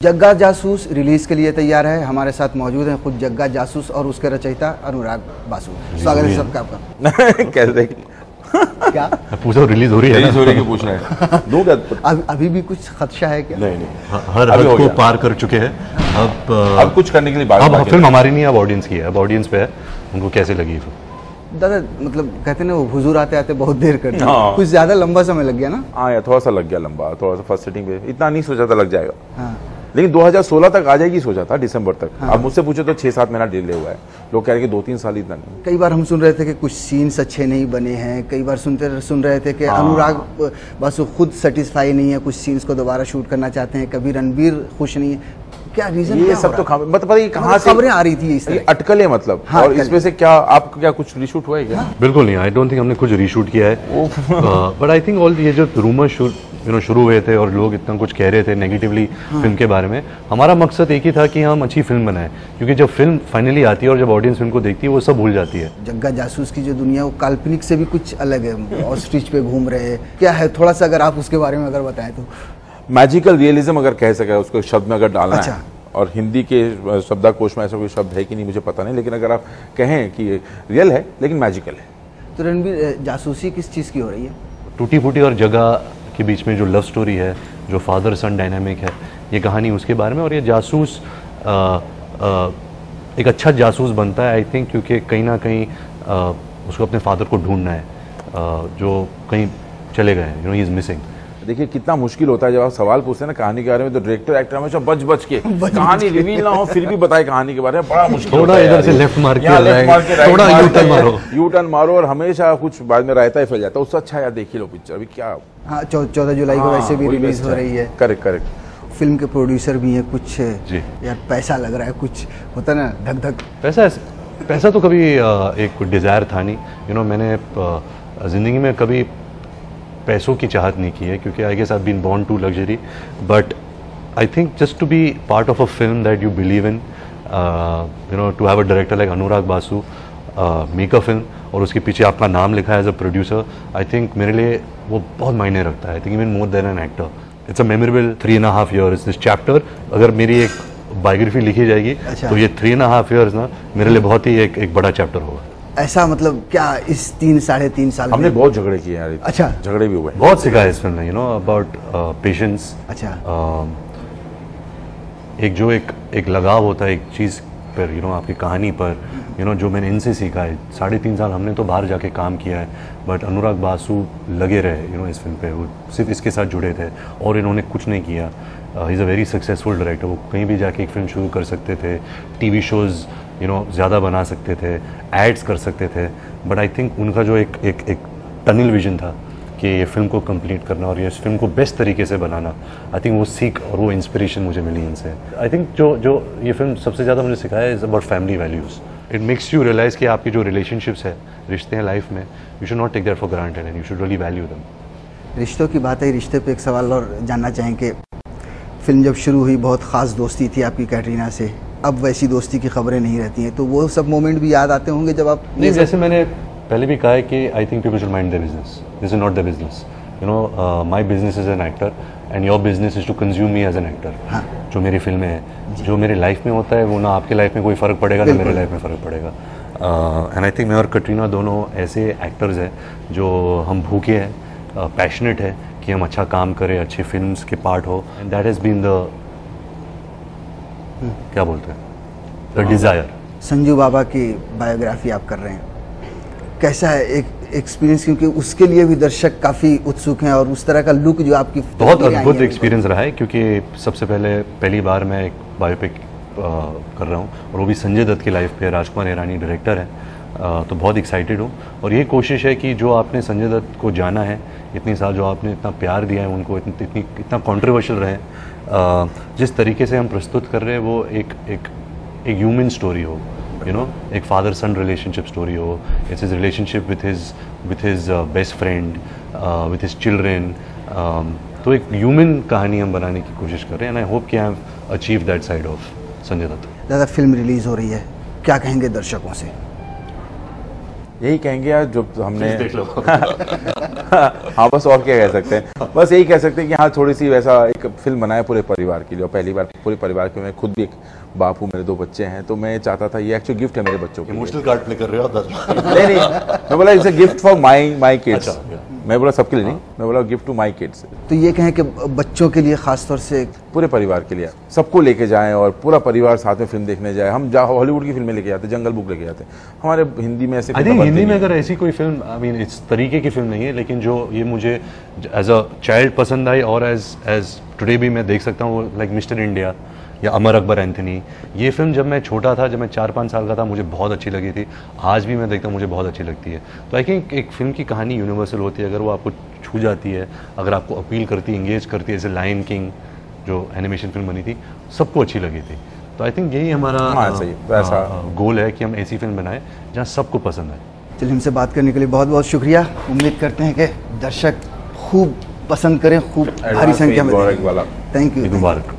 जग्गा जासूस रिलीज के लिए तैयार है। हमारे साथ मौजूद हैं खुद जग्गा जासूस और उसके रचयिता अनुराग बासु। स्वागत है सबका आपका। कैसे क्या पूछो, रिलीज हो रही है? रिलीज हो रही है, पूछ रहे हैं। दूं क्या? अभी भी कुछ खदशा है क्या? नहीं हर हद को पार कर चुके हैं। अब कुछ करने के लिए बात अब फिल्म हमारी नहीं है, अब ऑडियंस की है। अब ऑडियंस पे है, उनको कैसे लगी फिल्म। दादा मतलब कहते ना वो हुजूर आते आते बहुत देर कर दी। कुछ ज्यादा लंबा समय लग गया ना? हाँ यार, थोड़ा सा लग गया लंबा, थोड़ा सा फर्स्ट सेटिंग पे इतना नहीं सोचा था लग जाएगा। हाँ। लेकिन 2016 तक आ जाएगी सोचा था, दिसंबर तक। हाँ। अब मुझसे पूछो तो 6-7 महीना डिले हुआ है। लोग कह रहे हैं कि 2-3 साल इतना नहीं। कई बार हम सुन रहे थे कि कुछ सीन्स अच्छे नहीं बने हैं, कई बार सुन रहे थे कि अनुराग बासु खुद सेटिस्फाई नहीं है, कुछ सीन्स को दोबारा शूट करना चाहते हैं, कभी रणबीर खुश नहीं है। क्या रीजन? ये सब तो पता नहीं कहाँ से खबरें आ रही थी इस तरह अटकलें मतलब। हाँ, और इसमें से क्या आपको क्या कुछ रीशूट हुआ है क्या? बिल्कुल नहीं, आई डोंट थिंक हमने कुछ रीशूट किया है। बट आई थिंक ऑल ये जो रूमर शुरू हुए थे और लोग इतना कुछ कह रहे थे नेगेटिवली फिल्म के बारे में, हमारा मकसद एक ही था कि हम अच्छी फिल्म बनाएं। क्योंकि जब फिल्म फाइनली आती है और जब ऑडियंस फिल्म को देखती है वो सब भूल जाती है। जग्गा जासूस की जो दुनिया वो काल्पनिक से भी कुछ अलग है। ऑस्ट्रिच पे घूम रहे हैं, क्या है थोड़ा सा अगर आप उसके बारे में अगर बताएं तो। मैजिकल रियलिज्म अगर कह सके उसको शब्द में अगर डालना अच्छा। है, और हिंदी के शब्दकोश में ऐसा कोई शब्द है कि नहीं मुझे पता नहीं, लेकिन अगर आप कहें कि रियल है लेकिन मैजिकल है। तो रणबीर जासूसी किस चीज़ की हो रही है? टूटी फूटी और जगह के बीच में जो लव स्टोरी है, जो फादर सन डायनामिक है, ये कहानी उसके बारे में। और ये जासूस एक अच्छा जासूस बनता है आई थिंक, क्योंकि कहीं ना कहीं उसको अपने फादर को ढूंढना है जो कहीं चले गए हैं, ही इज़ मिसिंग। देखिए कितना मुश्किल होता है जब आप सवाल पूछते हैं ना कहानी के बारे में, तो डायरेक्टर एक्टर हमेशा बच के कहानी रिवील ना हो फिर भी बताए कहानी के बारे में, बड़ा मुश्किल थोड़ा इधर से लेफ्ट मार के थोड़ा यू टर्न मारो और हमेशा कुछ बाद में रहता ही फैल जाता है। उससे अच्छा यार देख ही लो पिक्चर अभी क्या। हाँ, 14 जुलाई को वैसे भी रिलीज हो रही है। करेक्ट। फिल्म के प्रोड्यूसर भी हैं कुछ यार, पैसा लग रहा है, कुछ होता ना धक धक। पैसा तो कभी एक डिज़ायर था नहीं। मैंने जिंदगी में कभी पैसों की चाहत नहीं की है, क्योंकि I guess I have been born to luxury. But I think just to be part of a film that you believe in, to have a director like Anurag Basu make a film और उसके पीछे आपका नाम लिखा है as a producer, I think मेरे लिए वो बहुत मायने रखता है। I think even more than an actor. It's a memorable 3.5 years this chapter. अगर मेरी एक बायोग्राफी लिखी जाएगी तो ये 3.5 years ना मेरे लिए बहुत ही एक बड़ा चैप्टर होगा। ऐसा मतलब क्या इस 3-3.5 साल हमने बहुत झगड़े किए यार। अच्छा, झगड़े भी हुए, बहुत सिखाया इस फिल्म ने, अबाउट पेशेंस। अच्छा। एक जो एक लगाव होता है एक चीज़ पर, आपकी कहानी पर, जो मैंने इनसे सीखा है। 3.5 साल हमने तो बाहर जाके काम किया है, बट अनुराग बासु लगे रहे इस फिल्म पे। वो सिर्फ इसके साथ जुड़े थे और इन्होंने कुछ नहीं किया। He is a very successful director. वो कहीं भी जाके एक फिल्म शुरू कर सकते थे, टीवी शोज़ ज़्यादा बना सकते थे, एड्स कर सकते थे। बट आई थिंक उनका जो एक टनल विजन था कि ये फिल्म को कंप्लीट करना और ये इस फिल्म को बेस्ट तरीके से बनाना, आई थिंक वो सीख और वो इंस्पिरेशन मुझे मिली इनसे। आई थिंक जो ये फिल्म सबसे ज़्यादा मुझे सिखाया is about family values. It makes you realise कि आपकी जो रिलेशनशिप्स है, रिश्ते हैं लाइफ में, you should not take that for granted and you should really value them. रिश्तों की बात है, रिश्ते पे एक सवाल और जानना चाहेंगे। फिल्म जब शुरू हुई बहुत ख़ास दोस्ती थी आपकी कैटरीना से, अब वैसी दोस्ती की खबरें नहीं रहती हैं, तो वो सब मोमेंट भी याद आते होंगे जब आप? नहीं, जैसे मैंने पहले भी कहा है कि I think people should mind their business, this is not the business. My business is an actor and your business is to consume me as an actor. हाँ। जो मेरी फिल्में हैं, जो मेरी लाइफ में होता है वो ना आपके लाइफ में कोई फ़र्क पड़ेगा ना मेरे लाइफ में फ़र्क पड़ेगा। एंड आई थिंक मैं और कटरीना दोनों ऐसे एक्टर्स हैं जो हम भूखे हैं, पैशनेट है कि हम अच्छा काम करें, अच्छी फिल्म्स के पार्ट हो। And that has been the क्या बोलते हैं द डिज़ायर। संजू बाबा की बायोग्राफी आप कर रहे हैं, कैसा है एक एक्सपीरियंस? क्योंकि उसके लिए भी दर्शक काफ़ी उत्सुक हैं और उस तरह का लुक जो आपकी बहुत अद्भुत एक्सपीरियंस रहा है, क्योंकि सबसे पहली बार मैं एक बायोपिक कर रहा हूँ और वो भी संजय दत्त की लाइफ पे। राजकुमार हिरानी डायरेक्टर है, तो बहुत एक्साइटेड हूँ। और ये कोशिश है कि जो आपने संजय दत्त को जाना है इतनी साल, जो आपने इतना प्यार दिया है उनको, इतना कंट्रोवर्शियल रहे, जिस तरीके से हम प्रस्तुत कर रहे हैं वो एक ह्यूमन स्टोरी हो, एक फादर सन रिलेशनशिप स्टोरी हो। It's his relationship with his best friend, with his children. तो एक ह्यूमन कहानी हम बनाने की कोशिश कर रहे हैं एंड आई होप कि I have achieve that side of Sanjay Dutt. दादा फिल्म रिलीज़ हो रही है, क्या कहेंगे दर्शकों से? यही कहेंगे यार जो हमने देख लो। हाँ बस और क्या कह सकते हैं, बस यही कह सकते हैं कि हाँ थोड़ी सी वैसा एक फिल्म बनाया पूरे परिवार के लिए, और पहली बार पूरे परिवार के, मैं खुद भी एक बाप हूँ, मेरे 2 बच्चे हैं, तो मैं चाहता था ये एक्चुअली गिफ्ट है मेरे बच्चों के लिए। इमोशनल कार्ड प्ले कर रहे हो आप 10 नहीं मैं बोला it's a gift for my kids. मैं बोला सबके लिए नहीं, मैं बोला गिफ्ट टू माई किड्स। तो ये कहें कि बच्चों के लिए खास तौर से पूरे परिवार के लिए सबको लेके जाएं और पूरा परिवार साथ में फिल्म देखने जाए। हम हॉलीवुड की फिल्में लेके जाते, जंगल बुक लेके जाते, हमारे हिंदी में ऐसे हिंदी में अगर ऐसी कोई फिल्म, आई मीन इस तरीके की फिल्म नहीं है, लेकिन जो ये मुझे एज अ चाइल्ड पसंद आई और एज टुडे भी मैं देख सकता हूँ, लाइक मिस्टर इंडिया या अमर अकबर एंथनी। ये फिल्म जब मैं छोटा था, जब मैं 4-5 साल का था, मुझे बहुत अच्छी लगी थी। आज भी मैं देखता हूँ, मुझे बहुत अच्छी लगती है। तो आई थिंक एक फिल्म की कहानी यूनिवर्सल होती है, अगर वो आपको छू जाती है, अगर आपको अपील करती है, इंगेज करती है, जैसे लायन किंग जो एनिमेशन फिल्म बनी थी, सबको अच्छी लगी थी। तो आई थिंक यही हमारा गोल है कि हम ऐसी फिल्म बनाएं जहाँ सबको पसंद आए। चलिए, हमसे बात करने के लिए बहुत बहुत शुक्रिया। उम्मीद करते हैं कि दर्शक खूब पसंद करें, खूब भारी संख्या में। वाला थैंक यू। मुबारक।